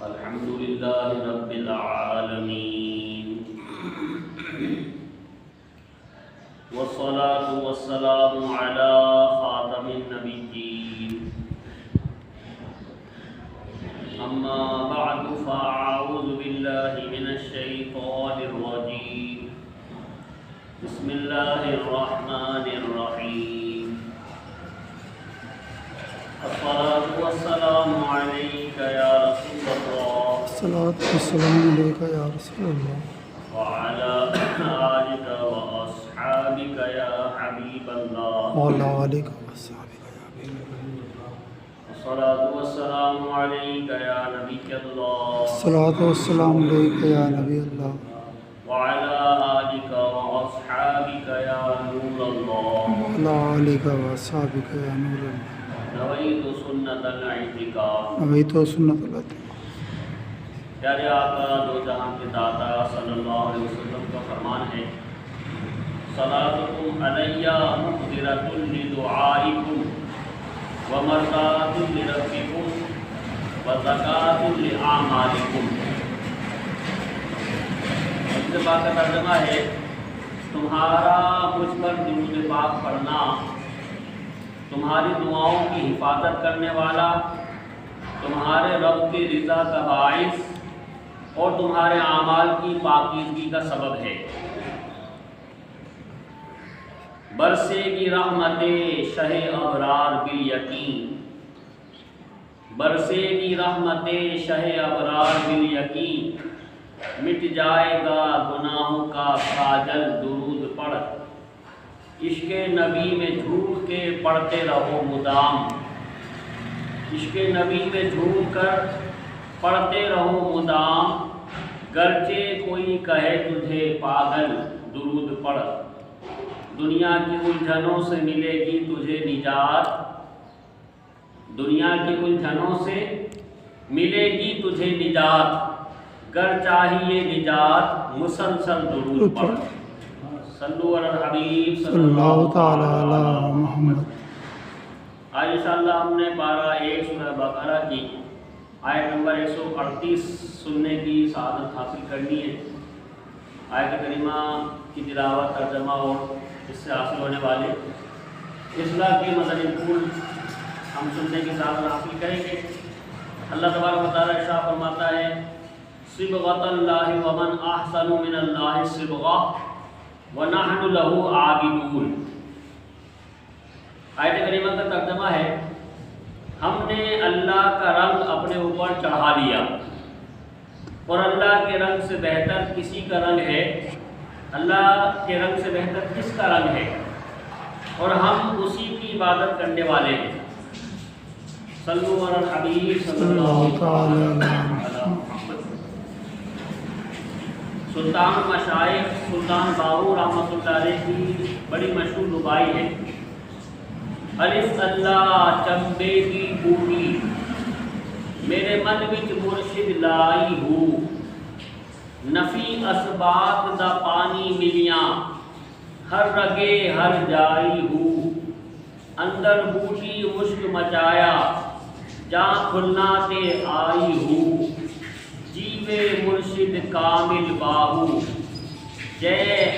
الحمد لله رب العالمين والصلاة والسلام على خاتم النبيين أما بعد فأعوذ بالله من الشيطان الرجيم بسم الله الرحمن الرحيم الصلاة والسلام عليك يا رسول الله الصلاة والسلام علیکہ یا رسول اللہ وعلى آلك وأصحابك يا حبيب الله وعلیٰ آلہ وصحبہ یا حبیب اللہ الصلاة والسلام عليك يا نبي الله الصلاة والسلام علیکہ یا نبی اللہ وعلى آلك وأصحابك يا نور الله وعلیٰ آلہ وصحبہ یا نور اللہ نويت سنة الاعتكاف نویت سنت اللہ پیارے آقا دو جہاں کے داتا صلی اللہ علیہ وسلم کا فرمان ہے صلاتکم علی مقدرۃ لدعائکم ومرضات لربکم وزکاۃ لأعمالکم۔ اس بات کا ترجمہ ہے تمہارا مجھ پر درود پاک پڑھنا تمہاری دعاؤں کی حفاظت کرنے والا، تمہارے رب کی رضا کا باعث اور تمہارے اعمال کی پاکیزگی کا سبب ہے۔ برسے گی رحمت شہ ابرار بالیقین، برسے گی رحمت شہ ابرار بالیقین، مٹ جائے گا گناہوں کا کاجل درود پڑھ، عشق نبی میں جھوم کے پڑھتے رہو مدام، عشق نبی میں جھوم کر پڑھتے رہو مدام، گرچہ کوئی کہے تجھے پاگل درود پڑھ، دنیا کی الجھنوں سے ملے گی تجھے نجات، دنیا کی الجھنوں سے ملے گی تجھے نجات، گر چاہیے نجات مسلسل درود پڑھ۔ صلو علی الحبیب صلی اللہ تعالیٰ علی محمد۔ آج انشاءاللہ ہم نے پارہ 1 سورہ بقرہ کی آیت نمبر 138 سننے کی سعادت حاصل کرنی ہے۔ آیت کریمہ کی تلاوت، ترجمہ اور اس سے حاصل ہونے والے اصلاح کے مدنی پھول ہم سننے کی سعادت حاصل کریں گے۔ اللہ تبارک و تعالیٰ ارشاد فرماتا ہے صبغۃ اللہ ومن احسن من اللہ صبغۃ وَنَحْنُ لَهُ عَابِدُونَ۔ آیت کریمہ کا ترجمہ ہے ہم نے اللہ کا رنگ اپنے اوپر چڑھا لیا، اور اللہ کے رنگ سے بہتر کسی کا رنگ ہے، اللہ کے رنگ سے بہتر کس کا رنگ ہے، اور ہم اسی کی عبادت کرنے والے ہیں۔ صلو علی الحبیب صلی اللہ علیہ وسلم۔ سلطان مشائخ سلطان باہو رحمۃ اللہ علیہ کی بڑی مشہور ربائی ہے الف اللہ چمبے کی بوٹی میرے من وچ مرشد لائی ہو، نفی اسبات دا پانی ملیاں ہر رگے ہر جائی ہو، اندر بوٹی مشک مچایا جاں کھلنا تے آئی ہو، جیوے مرشد کامل باہو جے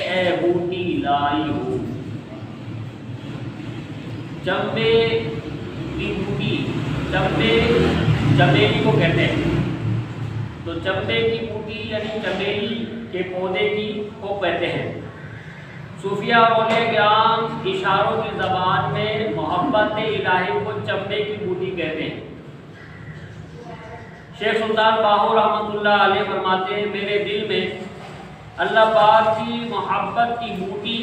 اے بوٹی لائی ہو۔ چمبے کی بوٹی، چمبے چمیلی کو کہتے ہیں، تو چمبے کی بوٹی یعنی چمیلی کے پودے کو کہتے ہیں۔ صوفیہ اولیاء کرام اشاروں کی زبان میں محبت الہی کو چمبے کی بوٹی کہتے ہیں۔ شیخ سلطان باہو رحمۃ اللہ علیہ فرماتے ہیں میرے دل میں اللہ پاک کی محبت کی بوٹی،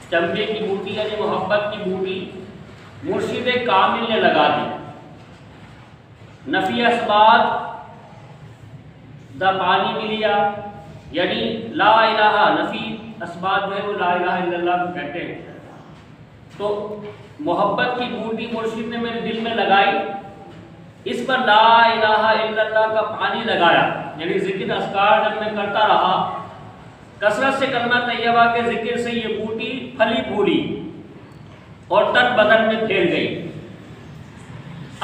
چمبے کی بوٹی یعنی محبت کی بوٹی مرشد کامل نے لگا دی، نفی اسبات دا پانی ملیا یعنی لا الہ، نفی اسبات جو ہے وہ لا الہ الا اللہ کو کہتے ہیں۔ تو محبت کی بوٹی مرشد نے میرے دل میں لگائی، اس پر لا الہ الا اللہ کا پانی لگایا، یعنی ذکر اذکار جب میں کرتا رہا، کثرت سے کلمہ طیبہ کے ذکر سے یہ بوٹی پھلی پھولی اور تن بدن میں پھیل گئی۔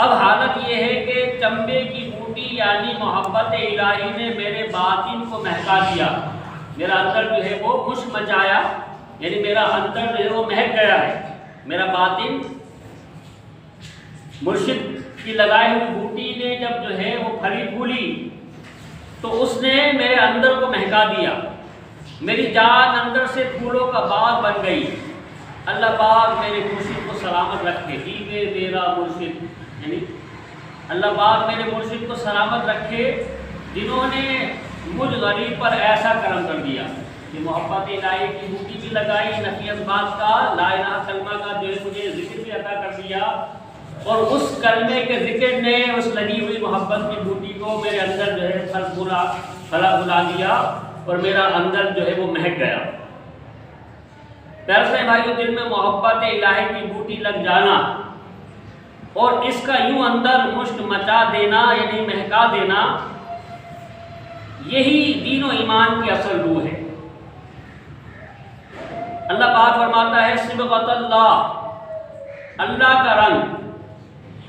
اب حال حالت یہ ہے کہ چمبے کی بوٹی یعنی محبت الہی نے میرے باطن کو مہکا دیا، میرا اندر جو ہے وہ خوش مچایا، یعنی میرا اندر جو ہے وہ مہک گیا ہے، میرا باطن مرشد کی لگائی ہوئی بوٹی نے جب جو ہے وہ پھلی پھولی تو اس نے میرے اندر کو مہکا دیا، میری جان اندر سے پھولوں کا باغ بن گئی۔ اللہ پاک میرے مرشد کو سلامت رکھے، دیوے میرا مرشد، یعنی اللہ پاک میرے مرشد کو سلامت رکھے جنہوں نے مجھ غریب پر ایسا کرم کر دیا کہ محبت الہی کی بوٹی بھی لگائی، نفی اسبات کا لا الہ کلمہ کا جو ہے مجھے ذکر بھی عطا کر دیا، اور اس کلمے کے ذکر نے اس لگی ہوئی محبت کی بوٹی کو میرے اندر جو ہے پھلا بلا دیا اور میرا اندر جو ہے وہ مہک گیا۔ پیارے سے بھائیو، دل میں محبت الہی کی بوٹی لگ جانا اور اس کا یوں اندر مشک مچا دینا یعنی مہکا دینا، یہی دین و ایمان کی اصل روح ہے۔ اللہ پاک فرماتا ہے صبغۃ اللہ، اللہ کا رنگ۔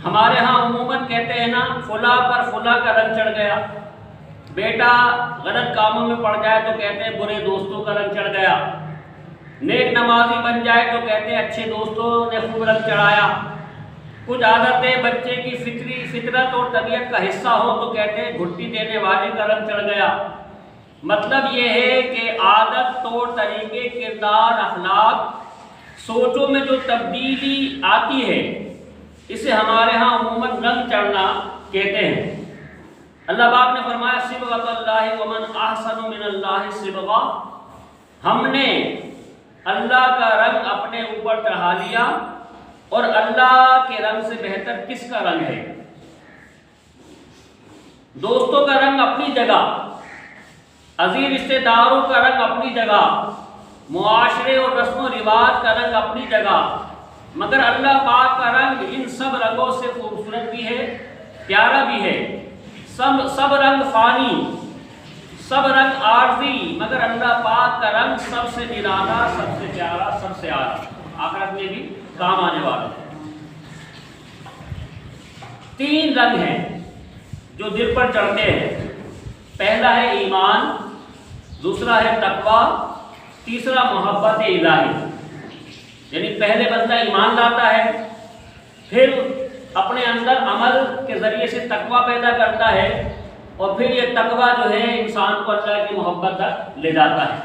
ہمارے ہاں عموماً کہتے ہیں نا فلاں پر فلاں کا رنگ چڑھ گیا، بیٹا غلط کاموں میں پڑ جائے تو کہتے ہیں برے دوستوں کا رنگ چڑھ گیا، نیک نمازی بن جائے تو کہتے ہیں اچھے دوستوں نے خوب رنگ چڑھایا، کچھ عادتیں بچے کی فطرت اور طبیعت کا حصہ ہو تو کہتے ہیں گھٹی دینے والے کا رنگ چڑھ گیا۔ مطلب یہ ہے کہ عادت، طور طریقے، کردار، اخلاق، سوچوں میں جو تبدیلی آتی ہے اسے ہمارے ہاں عموماً رنگ چڑھنا کہتے ہیں۔ اللہ پاک نے فرمایا صبغۃ اللہ ومن احسن من اللہ صبغہ، ہم نے اللہ کا رنگ اپنے اوپر چڑھا لیا، اور اللہ کے رنگ سے بہتر کس کا رنگ ہے؟ دوستوں کا رنگ اپنی جگہ، عزیز رشتہ داروں کا رنگ اپنی جگہ، معاشرے اور رسم و رواج کا رنگ اپنی جگہ، مگر اللہ پاک کا رنگ ان سب رنگوں سے خوبصورت بھی ہے، پیارا بھی ہے۔ سب رنگ فانی، سب رنگ عارضی، مگر اللہ پاک کا رنگ سب سے نرالا، سب سے پیارا، سب سے اعلیٰ، آخرت میں بھی کام آنے والا۔ 3 رنگ ہیں جو دل پر چڑھتے ہیں، پہلا ہے ایمان، دوسرا ہے تقویٰ، تیسرا محبت الہی۔ یعنی پہلے بندہ ایمان لاتا ہے، پھر اپنے اندر عمل کے ذریعے سے تقویٰ پیدا کرتا ہے، اور پھر یہ تقویٰ جو ہے انسان کو اللہ کی محبت تک لے جاتا ہے۔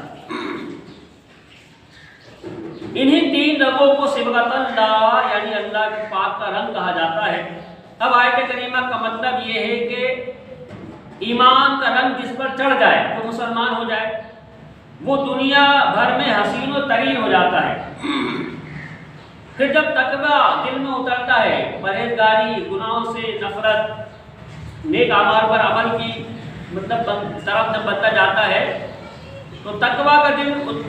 انہی 3 رنگوں کو صبغۃ اللہ یعنی اللہ کے پاک کا رنگ کہا جاتا ہے۔ اب آیت کریمہ کا مطلب یہ ہے کہ ایمان کا رنگ جس پر چڑھ جائے تو مسلمان ہو جائے، وہ دنیا بھر میں حسین و ترین ہو جاتا ہے۔ پھر جب تقویٰ دل میں اترتا ہے، پرہیزگاری، گناہوں سے نفرت، نیک اعمال پر عمل کی طرف جب بنتا جاتا ہے تو تقویٰ کا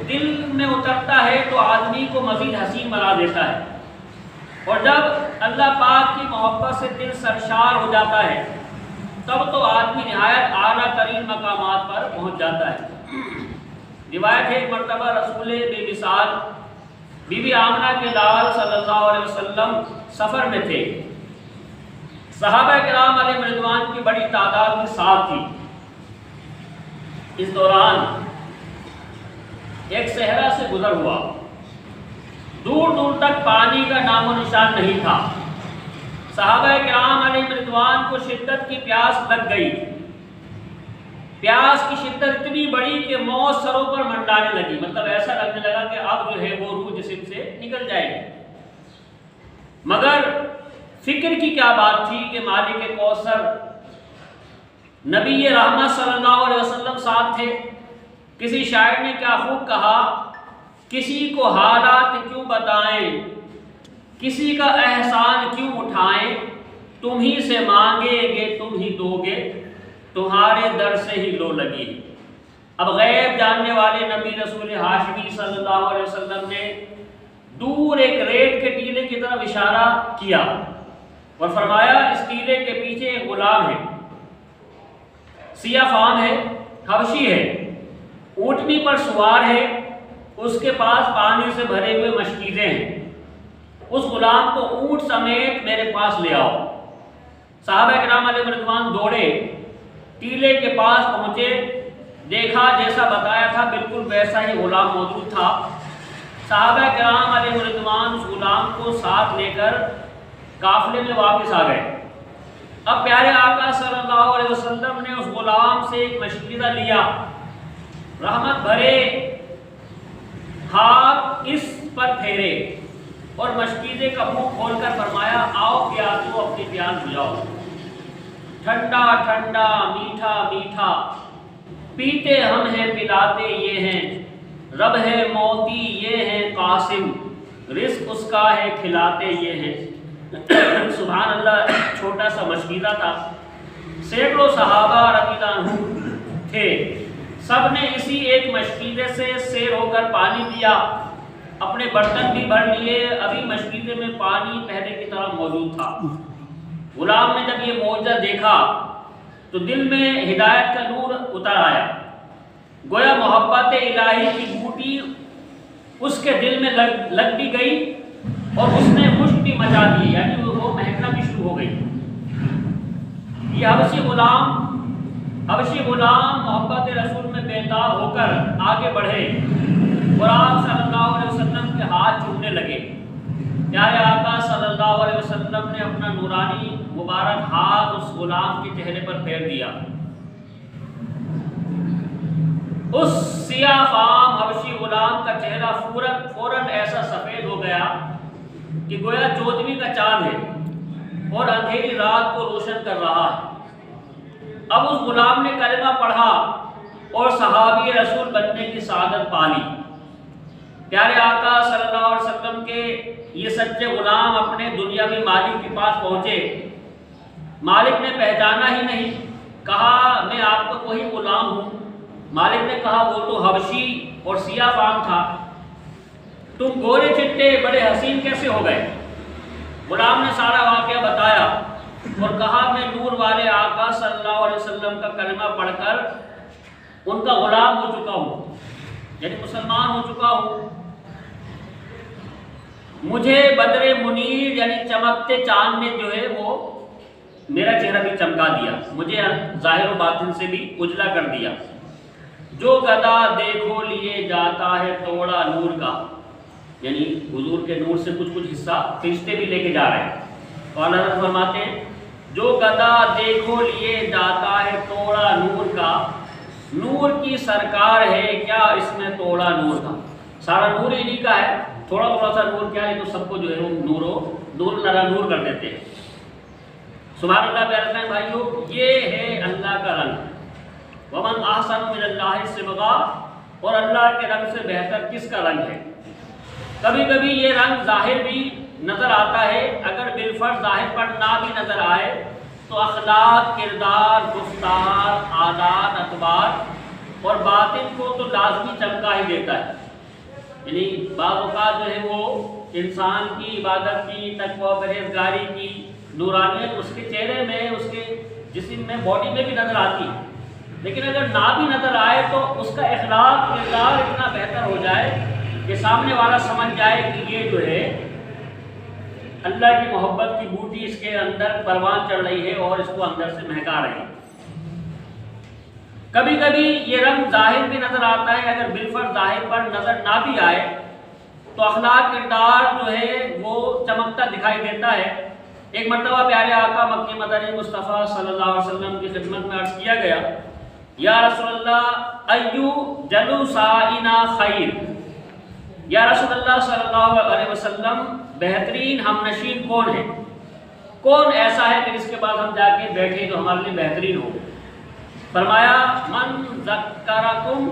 دل میں اترتا ہے تو آدمی کو مزید حسین بنا دیتا ہے، اور جب اللہ پاک کی محبت سے دل سرشار ہو جاتا ہے تب تو آدمی نہایت اعلیٰ ترین مقامات پر پہنچ جاتا ہے۔ روایت ہے ایک مرتبہ رسول بے مثال بی بی آمنہ کے لال صلی اللہ علیہ وسلم سفر میں تھے، صحابہ کرام علیہ رضوان کی بڑی تعداد کے ساتھ تھی۔ اس دوران ایک صحرا سے گزر ہوا، دور دور تک پانی کا نام و نشان نہیں تھا۔ صحابہ کرام علیہ رضوان کو شدت کی پیاس لگ گئی، پیاس کی شدت اتنی بڑی کہ موت سروں پر منڈانے لگی، مطلب ایسا لگنے لگا کہ اب جو ہے وہ روح جسم سے نکل جائے گی۔ مگر فکر کی کیا بات تھی کہ مالک کوثر نبی رحمت صلی اللہ علیہ وسلم ساتھ تھے۔ کسی شاعر نے کیا خوب کہا، کسی کو حالات کیوں بتائیں، کسی کا احسان کیوں اٹھائیں، تم ہی سے مانگیں گے تم ہی دو گے، تمہارے در سے ہی لو لگی۔ اب غیب جاننے والے نبی رسول ہاشمی صلی اللہ علیہ وسلم نے دور ایک ریت کے ٹیلے کی طرف اشارہ کیا اور فرمایا اس ٹیلے کے پیچھے ایک غلام ہے، سیاہ فام ہے، حبشی ہے، اونٹنی پر سوار ہے، اس کے پاس پانی سے بھرے ہوئے مشکیزیں ہیں، اس غلام کو اونٹ سمیت میرے پاس لے آؤ۔ صحابہ کرام علیہ رضوان دوڑے، ٹیلے کے پاس پہنچے، دیکھا جیسا بتایا تھا بالکل ویسا ہی غلام موجود تھا۔ صحابہ کرام علیہ رضوان اس غلام کو ساتھ لے کر قافلے میں واپس آ گئے۔ اب پیارے آقا صلی اللہ علیہ وسلم نے اس غلام سے ایک مشورہ لیا، رحمت بھرے ہاتھ اس پر پھیرے اور مشکیزے کا منہ کھول کر فرمایا، آؤ پیاسو اپنی پیاس بجھاؤ، ٹھنڈا ٹھنڈا میٹھا میٹھا پیتے ہم ہیں پلاتے یہ ہیں، رب ہے موتی یہ ہیں قاسم، رزق اس کا ہے کھلاتے یہ ہیں۔ سبحان اللہ، چھوٹا سا مشکیزہ تھا، سینکڑوں صحابہ رضی اللہ عنہ تھے، سب نے اسی ایک مشکیزے سے سیر ہو کر پانی پیا، اپنے برتن بھی بھر لیے، ابھی مشکیزے میں پانی پہلے کی طرح موجود تھا۔ غلام نے جب یہ معجزہ دیکھا تو دل میں ہدایت کا نور اتر آیا، گویا محبت الہی کی بوٹی اس کے دل میں لگ بھی گئی اور اس نے مشک بھی مچا دی، یعنی وہ مہکنا بھی شروع ہو گئی۔ یہ حبشی غلام محبت رسول میں بیتاب ہو کر آگے بڑھے اور آپ صلی اللہ علیہ وسلم کے ہاتھ چومنے لگے۔ پیارے آقا صلی اللہ علیہ وسلم نے اپنا نورانی مبارک ہاتھ اس غلام کے چہرے پر پھیر دیا۔ اس سیاہ فام حبشی غلام کا چہرہ فوراً ایسا سفید ہو گیا کہ گویا چودھویں کا چاند ہے اور اندھیری رات کو روشن کر رہا ہے۔ اب اس غلام نے کلمہ پڑھا اور صحابی رسول بننے کی سعادت پالی۔ پیارے آقا صلی اللہ علیہ وسلم کے یہ سچے غلام اپنے دنیاوی مالک کے پاس پہنچے، مالک نے پہچانا ہی نہیں، کہا میں آپ کا وہی غلام ہوں۔ مالک نے کہا وہ تو حبشی اور سیاہ فام تھا، تم گورے چٹے بڑے حسین کیسے ہو گئے؟ غلام نے سارا واقعہ بتایا اور کہا میں نور والے آقا صلی اللہ علیہ وسلم کا کلمہ پڑھ کر ان کا غلام ہو چکا ہوں، یعنی مسلمان ہو چکا ہوں۔ مجھے بدر منیر یعنی چمکتے چاند نے جو ہے وہ میرا چہرہ بھی چمکا دیا، مجھے ظاہر و باطن سے بھی اجلا کر دیا۔ جو گدا دیکھو لیے جاتا ہے توڑا نور کا، یعنی حضور کے نور سے کچھ حصہ فرشتے بھی لے کے جا رہے ہیں۔ تو اللہ حضرت فرماتے ہیں جو گدا دیکھو لیے جاتا ہے توڑا نور کا، نور کی سرکار ہے کیا اس میں توڑا نور کا، سارا نور انہی کا ہے، تھوڑا تھوڑا سا نور کیا ہے تو سب کو جو ہے وہ نور کر دیتے ہیں۔ سبحان اللہ پیارے بھائیو، یہ ہے اللہ کا رنگ۔ ومن احسن من اللہ صبغا، اور اللہ کے رنگ سے بہتر کس کا رنگ ہے؟ کبھی کبھی یہ رنگ ظاہر بھی نظر آتا ہے، اگر بالفرض ظاہر پر نہ بھی نظر آئے تو اخلاق، کردار، گفتار، عادات، اطوار اور باطن کو تو لازمی چمکا ہی دیتا ہے۔ یعنی بعض اوقات جو ہے وہ انسان کی عبادت کی، تقوی پرہیزگاری کی نورانیت اس کے چہرے میں، اس کے جسم میں، باڈی میں بھی نظر آتی ہے، لیکن اگر نہ بھی نظر آئے تو اس کا اخلاق، کردار اتنا بہتر ہو جائے کہ سامنے والا سمجھ جائے کہ یہ جو ہے اللہ کی محبت کی بوٹی اس کے اندر پروان چڑھ رہی ہے اور اس کو اندر سے مہکا رہی ہے۔ کبھی کبھی یہ رنگ ظاہر بھی نظر آتا ہے، اگر بالفرض ظاہر پر نظر نہ بھی آئے تو اخلاق، کردار جو ہے وہ چمکتا دکھائی دیتا ہے۔ ایک مرتبہ پیارے آقا مکی مدنی مصطفیٰ صلی اللہ علیہ وسلم کی خدمت میں عرض کیا گیا، یا رسول اللہ ایو جلوسائنا خیر، یا رسول اللہ صلی اللہ علیہ وسلم بہترین ہم نشین کون ہے؟ کون ایسا ہے کہ جس کے بعد ہم جا کے بیٹھے تو ہمارے لیے بہترین ہو؟ فرمایا من ذکرکم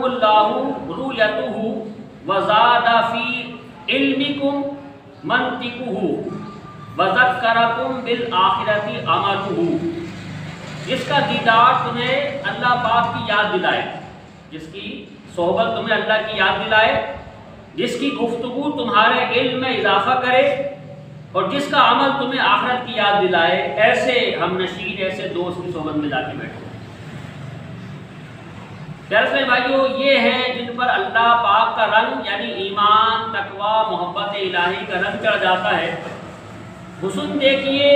اللہ رؤیتہ وزاد فی علمکم منطقہ وذکرکم بالآخرۃ عملہ، جس کا دیدار تمہیں اللہ پاک کی یاد دلائے، جس کی صحبت تمہیں اللہ کی یاد دلائے، جس کی گفتگو تمہارے علم میں اضافہ کرے اور جس کا عمل تمہیں آخرت کی یاد دلائے، ایسے ہم نشین، ایسے دوست کی صحبت میں جا کے بیٹھو۔ پیارے بھائیو، یہ ہیں جن پر اللہ پاک کا رنگ یعنی ایمان، تقوی، محبت الہی کا رنگ چڑھ جاتا ہے۔ حسن دیکھیے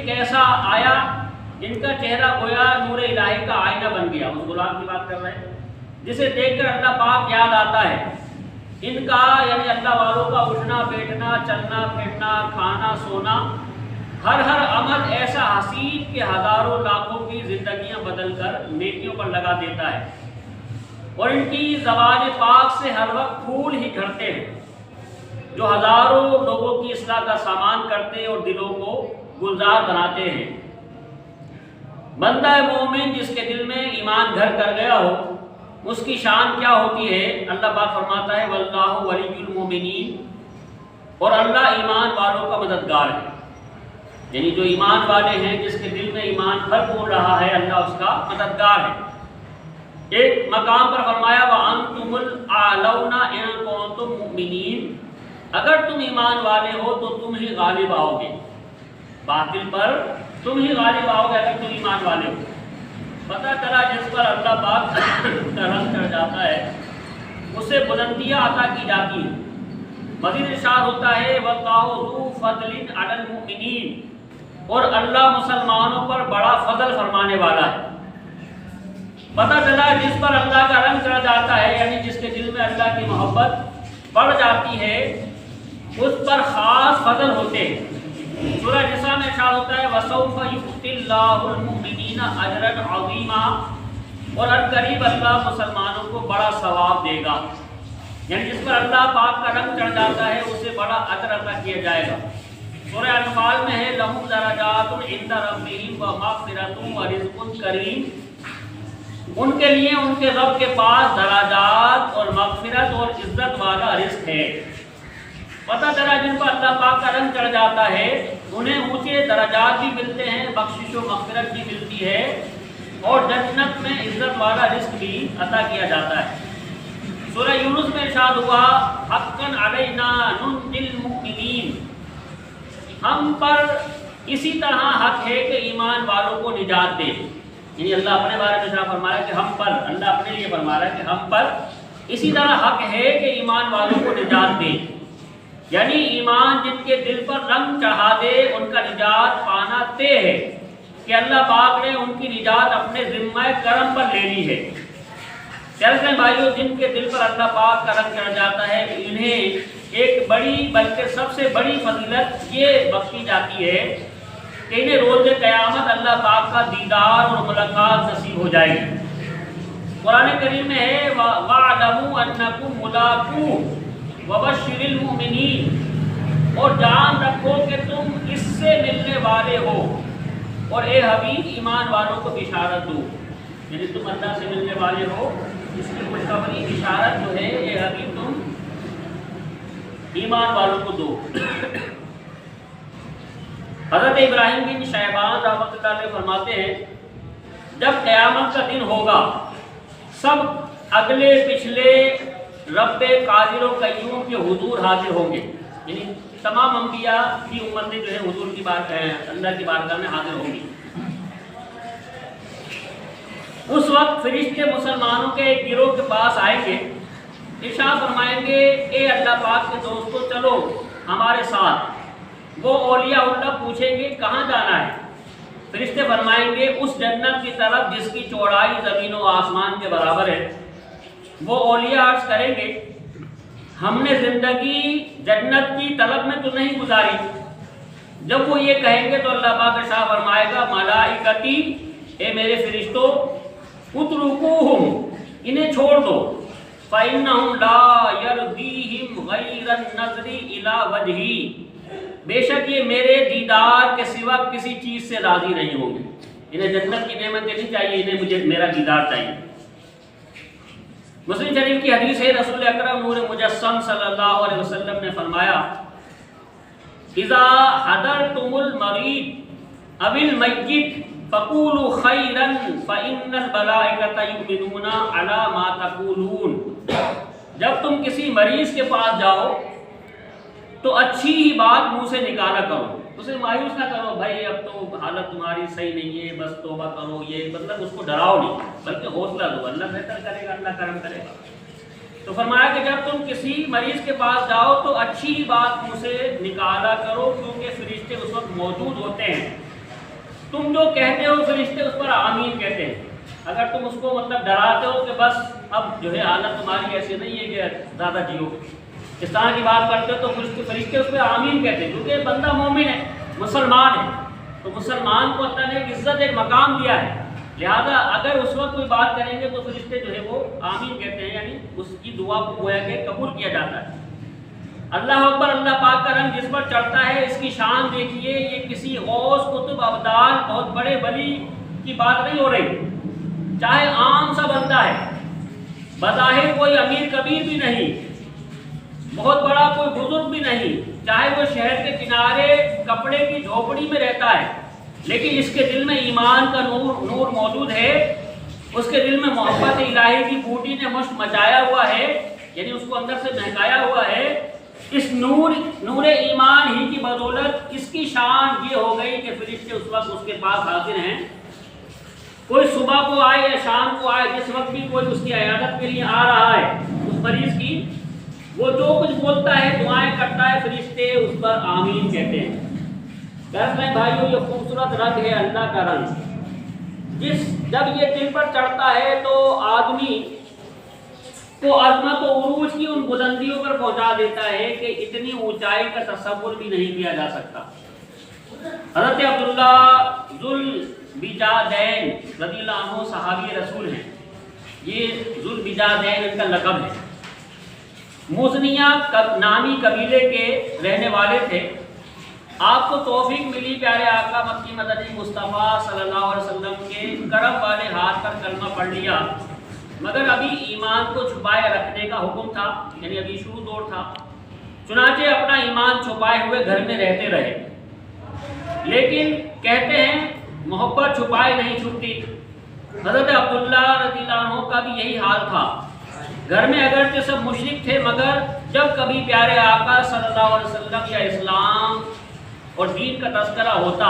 کیسا آیا، ان کا چہرہ گویا نور الہی کا آئینہ بن گیا. اس غلام کی بات کر رہے ہیں جسے دیکھ کر اللہ پاک یاد آتا ہے. ان کا یعنی اللہ والوں کا اٹھنا بیٹھنا، چلنا پھرنا، کھانا سونا، ہر عمل ایسا حسین کہ ہزاروں لاکھوں کی زندگیاں بدل کر نیکیوں پر لگا دیتا ہے. اور ان کی زبان پاک سے ہر وقت پھول ہی جھڑتے ہیں جو ہزاروں لوگوں کی اصلاح کا سامان کرتے اور دلوں کو گلزار بناتے ہیں. بندہ مومن جس کے دل میں ایمان گھر کر گیا ہو، اس کی شان کیا ہوتی ہے؟ اللہ پاک فرماتا ہے واللہ ولی المومنین، اور اللہ ایمان والوں کا مددگار ہے. یعنی جو ایمان والے ہیں، جس کے دل میں ایمان بھر پور رہا ہے، اللہ اس کا مددگار ہے. ایک مقام پر فرمایا وَأَنْتُمُ الْأَعْلَوْنَ إِن كُنتُم مُؤْمِنِينَ، اگر تم ایمان والے ہو تو تم ہی غالب آؤ گے، باطل پر تم ہی غالب آؤ گے اگر تم ایمان والے ہو. پتہ چلا جس پر اللہ پاک کا رنگ چڑھ جاتا ہے اسے بلندیاں عطا کی جاتی ہیں. مزید ارشاد ہوتا ہے وَاللَّهُ ذُو فَضْلٍ عَلَى الْمُؤْمِنِينَ، اور اللہ مسلمانوں پر بڑا فضل فرمانے والا ہے. پتہ چلا جس پر اللہ کا رنگ چڑھ جاتا ہے، یعنی جس کے دل میں اللہ کی محبت بڑھ جاتی ہے، اس پر خاص فضل ہوتے ہیں. سورہ نساء میں ارشاد ہوتا ہے وَسَوْفَ يُؤْتِ اللَّهُ الْمُؤْمِنِينَ أَجْرًا عَظِيمًا، اور عنقریب اللہ مسلمانوں کو بڑا ثواب دے گا. یعنی جس پر اللہ پاک کا رنگ چڑھ جاتا ہے اسے بڑا اجر عطا کیا جائے گا. سورہ انفال میں ہے لَهُمْ دَرَجَاتٌ عِندَ رَبِّهِمْ وَمَغْفِرَةٌ وَرِزْقٌ كَرِيمٌ، ان کے لیے ان کے رب کے پاس درجات اور مغفرت اور عزت والا رزق ہے. پتہ چلا جن پر اللہ پاک کا رنگ چڑھ جاتا ہے انہیں اونچے درجات بھی ملتے ہیں، بخشش و مغفرت بھی ملتی ہے، اور جنت میں عزت والا رزق بھی عطا کیا جاتا ہے. سورہ یونس میں ارشاد ہوا حقاً علینا ننجی المؤمنین، ہم پر اسی طرح حق ہے کہ ایمان والوں کو نجات دے. یعنی اللہ اپنے بارے میں ارشاد فرما رہا ہے کہ ہم پر، اللہ اپنے لیے فرما رہا ہے کہ ہم پر اسی طرح حق ہے کہ ایمان والوں کو نجات دے. یعنی ایمان جن کے دل پر رنگ چڑھا دے ان کا نجات پانا طے ہے کہ اللہ پاک نے ان کی نجات اپنے ذمہ کرم پر لے لی ہے. چلتے بھائیو، جن کے دل پر اللہ پاک کا رنگ چڑھ جاتا ہے انہیں ایک بڑی بلکہ سب سے بڑی فضیلت یہ بخشی جاتی ہے کہ انہیں روز قیامت اللہ پاک کا دیدار اور ملاقات نصیب ہو جائے گی. قرآن کریم میں ہے وَاعْلَمُوا أَنَّكُمْ مُلَاقُوهُ وَبَشِّرِ الْمُؤْمِنِينَ، اور جان رکھو کہ تم اس سے ملنے والے ہو، اور اے حبیب ایمان والوں کو بشارت دو. یعنی تم اللہ سے ملنے والے ہو، اس کی خوشخبری بشارت جو ہے اے حبیب تم ایمان والوں کو دو. حضرت ابراہیم بن شیبان رحمۃ اللہ علیہ فرماتے ہیں جب قیامت کا دن ہوگا سب اگلے پچھلے رب قادر و قیوم کے حضور حاضر ہوں گے. یعنی تمام انبیاء کی امتیں جو ہے حضور کی بات اللہ کی بارگاہ میں حاضر ہوں گی. اس وقت فرشتے مسلمانوں کے ایک گروہ کے پاس آئیں گے، ارشاد فرمائیں گے اے اللہ پاک کے دوستو چلو ہمارے ساتھ. وہ اولیاء اللہ پوچھیں گے کہاں جانا ہے؟ فرشتے فرمائیں گے اس جنت کی طرف جس کی چوڑائی زمین و آسمان کے برابر ہے. وہ اولیاء عرض کریں گے ہم نے زندگی جنت کی طلب میں تو نہیں گزاری. جب وہ یہ کہیں گے تو اللہ پاک ارشاد فرمائے گا ملائکتی، اے میرے فرشتوں، اترکوہم، انہیں چھوڑ دو، فإنہم لا یرضیہم غیر النظر الی وجہی، بے شک یہ میرے دیدار کے سوا کسی چیز سے راضی نہیں ہوں گے. انہیں جنت کی نعمتیں نہیں چاہیے، انہیں مجھے میرا دیدار چاہیے. مسلم شریف کی حدیث ہے رسول اکرم نور مجسم صلی اللہ علیہ وسلم نے فرمایا اذا حضرتم المریض او المیت فقولوا خیرا فإن الملائکۃ یؤمنون علی ما تقولون. جب تم کسی مریض کے پاس جاؤ تو اچھی ہی بات منہ سے نکالا کرو، اسے مایوس نہ کرو بھائی اب تو حالت تمہاری صحیح نہیں ہے بس توبہ کرو، یہ مطلب اس کو ڈراؤ نہیں بلکہ حوصلہ دو، اللہ بہتر کرے گا، اللہ کرم کرے گا. تو فرمایا کہ جب تم کسی مریض کے پاس جاؤ تو اچھی بات منہ سے نکالا کرو، کیونکہ فرشتے اس وقت موجود ہوتے ہیں۔ تم جو کہتے ہو فرشتے اس پر آمین کہتے ہیں۔ اگر تم اس کو مطلب ڈراتے ہو کہ بس اب جو ہے حالت تمہاری ایسی نہیں ہے کہ زیادہ جیو، اس طرح کی بات کرتے ہو تو فرشتے اس پہ آمین کہتے ہیں، کیونکہ بندہ مومن ہے، مسلمان ہے، تو مسلمان کو اللہ نے ایک عزت، ایک مقام دیا ہے، لہذا اگر اس وقت کوئی بات کریں گے تو فرشتے جو ہے وہ آمین کہتے ہیں، یعنی اس کی دعا کو گویا کہ قبول کیا جاتا ہے۔ اللہ اکبر، اللہ پاک کا رنگ جس پر چڑھتا ہے اس کی شان دیکھیے، یہ کسی غوث قطب ابدال بہت بڑے ولی کی بات نہیں ہو رہی، چاہے عام سا بندہ ہے، بظاہر کوئی امیر کبیر بھی نہیں، بہت بڑا کوئی بزرگ بھی نہیں، چاہے وہ شہر کے کنارے کپڑے کی جھوپڑی میں رہتا ہے، لیکن اس کے دل میں ایمان کا نور موجود ہے، اس کے دل میں محبت الہی کی بوٹی نے مشک مچایا ہوا ہے، یعنی اس کو اندر سے مہکایا ہوا ہے، اس نور ایمان ہی کی بدولت اس کی شان یہ ہو گئی کہ فرشتے اس وقت اس کے پاس حاضر ہیں۔ کوئی صبح کو آئے یا شام کو آئے، جس وقت بھی کوئی اس کی عیادت کے لیے آ رہا ہے اس مریض کی، وہ جو کچھ بولتا ہے، دعائیں کرتا ہے، فرشتے اس پر آمین کہتے ہیں۔ میں بھائیو، یہ خوبصورت رنگ ہے اللہ کا رنگ، جب یہ دل پر چڑھتا ہے تو آدمی کو عظمت و عروج کی ان بلندیوں پر پہنچا دیتا ہے کہ اتنی اونچائی کا تصور بھی نہیں کیا جا سکتا۔ حضرت عبداللہ ذوالبجادین رضی اللہ عنہ صحابی رسول ہیں، یہ ذوالبجادین ان کا لقب ہے، مزنیہ نامی قبیلے کے رہنے والے تھے۔ آپ کو توفیق ملی پیارے آقا مکی مدنی مصطفیٰ صلی اللہ علیہ وسلم کے کرم والے ہاتھ پر کلمہ پڑھ لیا، مگر ابھی ایمان کو چھپائے رکھنے کا حکم تھا، یعنی ابھی شروع دور تھا، چنانچہ اپنا ایمان چھپائے ہوئے گھر میں رہتے رہے۔ لیکن کہتے ہیں محبت چھپائے نہیں چھپتی۔ حضرت عبداللہ رضی اللہ عنہ کا بھی یہی حال تھا، گھر میں اگرچہ سب مشرک تھے، مگر جب کبھی پیارے آقا صلی اللہ علیہ وسلم یا اسلام اور دین کا تذکرہ ہوتا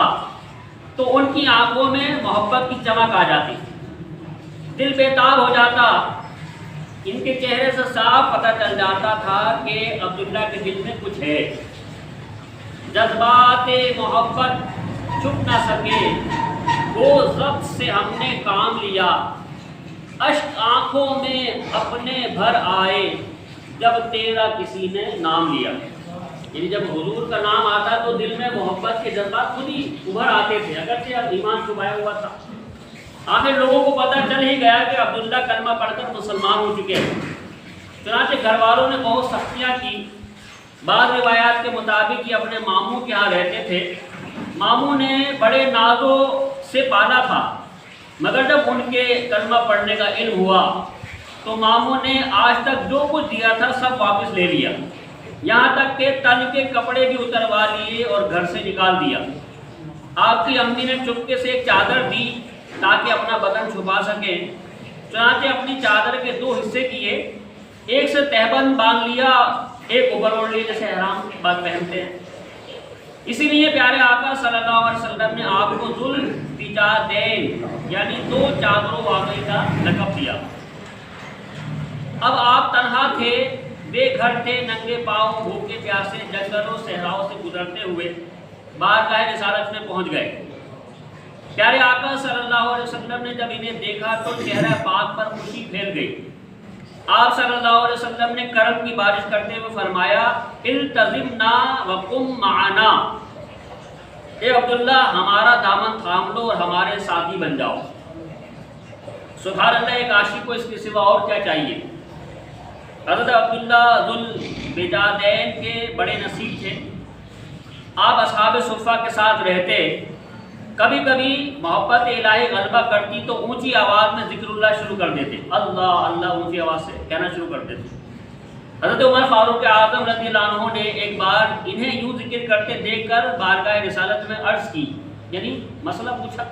تو ان کی آنکھوں میں محبت کی چمک آ جاتی، دل بیتاب ہو جاتا، ان کے چہرے سے صاف پتہ چل جاتا تھا کہ عبداللہ کے دل میں کچھ ہے۔ جذبات محبت چھپ نہ سکے، وہ ضبط سے ہم نے کام لیا، اشک آنکھوں میں اپنے بھر آئے، جب تیرا کسی نے نام لیا۔ یعنی جب حضور کا نام آتا تو دل میں محبت کے جذبات خود ہی ابھر آتے تھے، اگرچہ اب ایمان چھپایا ہوا تھا۔ آخر لوگوں کو پتہ چل ہی گیا کہ عبداللہ کلمہ پڑھ کر مسلمان ہو چکے ہیں، چنانچہ گھر والوں نے بہت سختیاں کی۔ بعض روایات کے مطابق یہ اپنے ماموں کے ہاں رہتے تھے، ماموں نے بڑے نازوں سے پالا تھا، مگر جب ان کے کلمہ پڑھنے کا علم ہوا تو ماموں نے آج تک جو کچھ دیا تھا سب واپس لے لیا، یہاں تک کہ تن کے کپڑے بھی اتروا لیے اور گھر سے نکال دیا۔ آپ کی امی نے چپکے سے ایک چادر دی تاکہ اپنا بدن چھپا سکیں، چنانچہ اپنی چادر کے دو حصے کیے، ایک سے تہبند باندھ لیا، ایک اوپر اوڑھ لی جیسے احرام بعد پہنتے ہیں۔ اسی لیے پیارے آقا صلی اللہ علیہ وسلم نے آپ کو ذوالبجادین یعنی دو چادروں واقعی کا لقب دیا۔ اب آپ تنہا تھے، بے گھر تھے، ننگے پاؤں، بھوکے پیاسے جنگلوں صحراؤں سے گزرتے ہوئے بارگاہ رسالت میں پہنچ گئے۔ پیارے آقا صلی اللہ علیہ وسلم نے جب انہیں دیکھا تو چہرہ پاک پر خوشی پھیل گئی۔ آپ صلی اللہ علیہ وسلم نے کرم کی بارش کرتے ہوئے فرمایا، التزمنا وقم معنا، اے عبداللہ ہمارا دامن تھام لو اور ہمارے ساتھی بن جاؤ۔ سبحان اللہ، ایک عاشق کو اس کے سوا اور کیا چاہیے۔ حضرت عبداللہ ذوالبجادین کے بڑے نصیب تھے، آپ اصحاب صفہ کے ساتھ رہتے، کبھی کبھی محبت الہی غلبہ کرتی تو اونچی آواز میں ذکر اللہ شروع کر دیتے، اللہ اللہ اونچی آواز سے کہنا شروع کر دیتے۔ حضرت عمر فاروق اعظم رضی اللہ عنہ نے ایک بار انہیں یوں ذکر کرتے دیکھ کر بارگاہ رسالت میں عرض کی، یعنی مسئلہ پوچھا،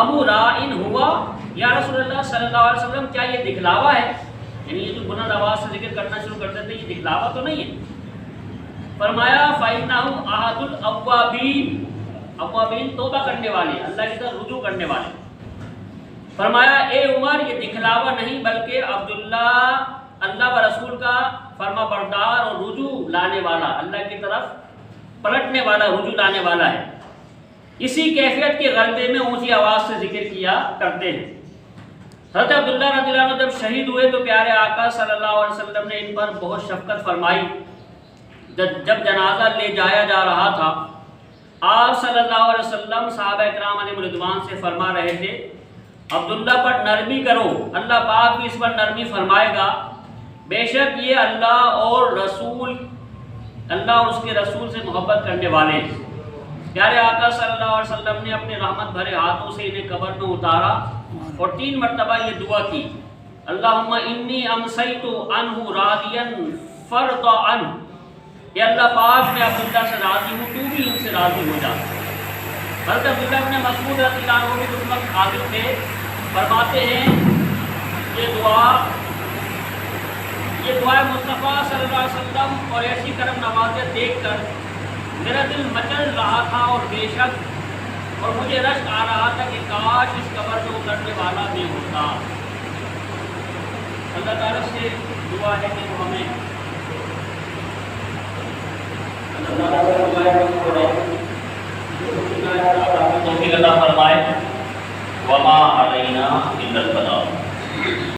ابو رائن ہوا یا رسول اللہ صلی اللہ علیہ وسلم، کیا یہ دکھلاوا ہے؟ یعنی یہ جو بلند آواز سے ذکر کرنا شروع کرتے تھے، یہ دکھلاوا تو نہیں ہے؟ فرمایا فَإِنَّهُ أَحَدُ الْأَوَّابِينَ، اوابین توبہ کرنے والے، اللہ کی طرف رجوع کرنے والے۔ فرمایا اے عمر یہ دکھلاوا نہیں بلکہ عبداللہ اللہ و رسول کا فرما بردار اور رجوع لانے والا، اللہ کی طرف پلٹنے والا، رجوع لانے والا ہے۔ اسی کیفیت کے غلبے میں اونچی آواز سے ذکر کیا کرتے ہیں۔ حضرت عبداللہ رضی اللہ عنہ جب شہید ہوئے تو پیارے آقا صلی اللہ علیہ وسلم نے ان پر بہت شفقت فرمائی۔ جب جنازہ لے جایا جا رہا تھا، آپ صلی اللہ علیہ وسلم صحابہ اکرام علیہم رضوان سے فرما رہے تھے عبداللہ پر نرمی کرو، اللہ پاک بھی اس پر نرمی فرمائے گا، بے شک یہ اللہ اور اس کے رسول سے محبت کرنے والے ہیں۔ پیارے آقا صلی اللہ علیہ وسلم نے اپنے رحمت بھرے ہاتھوں سے انہیں قبر میں اتارا اور 3 مرتبہ یہ دعا کی، اللہم انی امسیت عنہ راضیا فرض عنہ، کہ اللہ پاک میں عبداللہ سے راضی ہوں، تو بھی ان سے راضی ہو جا۔ حضرت عبداللہ بن مسعود رضی اللہ عنہ بھی اس وقت حاضر تھے، فرماتے ہیں یہ دعا مصطفیٰ صلی اللہ علیہ وسلم اور ایسی کرم نوازیت دیکھ کر میرا دل مچل رہا تھا اور بے شک اور مجھے رشک آ رہا تھا کہ کاش اس قبر میں اترنے والا بھی ہوتا۔ اللہ تعالیٰ سے دعا ہے کہ